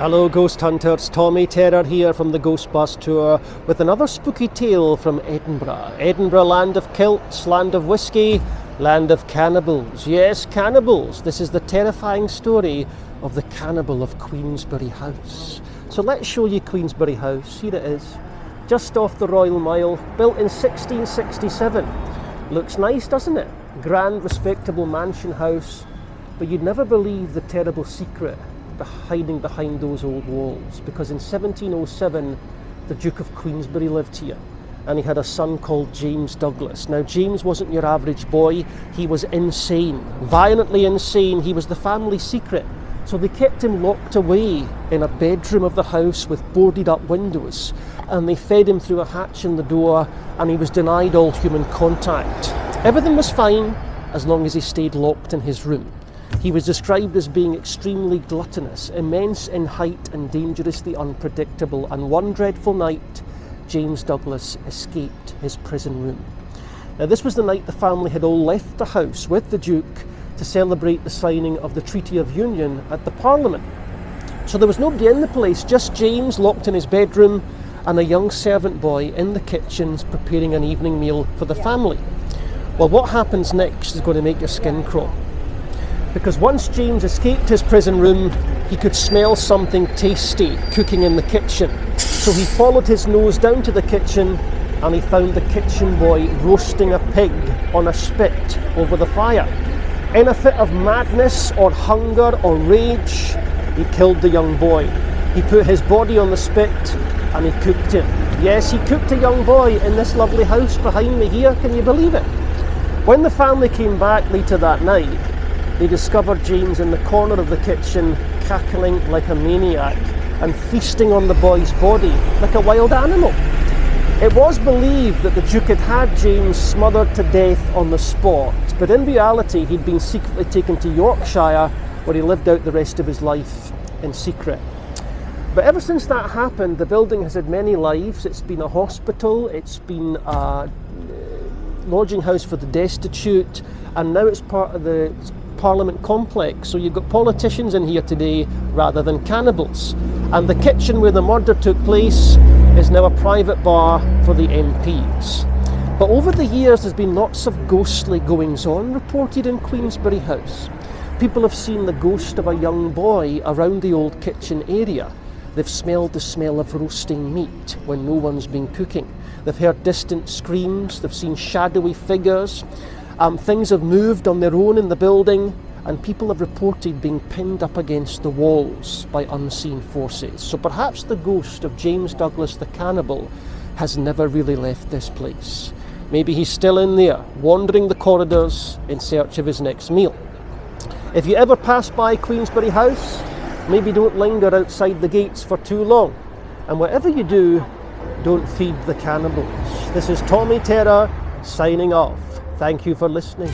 Hello Ghost Hunters, Tommy Terror here from the Ghost Bus Tour with another spooky tale from Edinburgh. Edinburgh, land of kilts, land of whiskey, land of cannibals. Yes, cannibals. This is the terrifying story of the Cannibal of Queensberry House. So let's show you Queensberry House. Here it is, just off the Royal Mile, built in 1667. Looks nice, doesn't it? Grand, respectable mansion house, but you'd never believe the terrible secret hiding behind those old walls, because in 1707 the Duke of Queensberry lived here and he had a son called James Douglas. Now James wasn't your average boy, he was insane, violently insane. He was the family secret, so they kept him locked away in a bedroom of the house with boarded up windows, and they fed him through a hatch in the door, and he was denied all human contact. Everything was fine as long as he stayed locked in his room. He was described as being extremely gluttonous, immense in height and dangerously unpredictable, and one dreadful night, James Douglas escaped his prison room. Now this was the night the family had all left the house with the Duke to celebrate the signing of the Treaty of Union at the Parliament. So there was nobody in the place, just James locked in his bedroom and a young servant boy in the kitchens preparing an evening meal for the family. Well, what happens next is going to make your skin crawl. Because once James escaped his prison room, he could smell something tasty cooking in the kitchen. So he followed his nose down to the kitchen and he found the kitchen boy roasting a pig on a spit over the fire. In a fit of madness or hunger or rage, he killed the young boy. He put his body on the spit and he cooked him. Yes, he cooked a young boy in this lovely house behind me here. Can you believe it? When the family came back later that night, they discovered James in the corner of the kitchen, cackling like a maniac and feasting on the boy's body like a wild animal. It was believed that the Duke had had James smothered to death on the spot, but in reality he'd been secretly taken to Yorkshire, where he lived out the rest of his life in secret. But ever since that happened, the building has had many lives. It's been a hospital, it's been a lodging house for the destitute, and now it's part of the Parliament complex. So you've got politicians in here today rather than cannibals. And the kitchen where the murder took place is now a private bar for the MPs. But over the years there's been lots of ghostly goings on reported in Queensberry House. People have seen the ghost of a young boy around the old kitchen area. They've smelled the smell of roasting meat when no one's been cooking. They've heard distant screams, they've seen shadowy figures. Things have moved on their own in the building, and people have reported being pinned up against the walls by unseen forces. So perhaps the ghost of James Douglas the Cannibal has never really left this place. Maybe he's still in there, wandering the corridors in search of his next meal. If you ever pass by Queensberry House, maybe don't linger outside the gates for too long. And whatever you do, don't feed the cannibals. This is Tommy Terror signing off. Thank you for listening.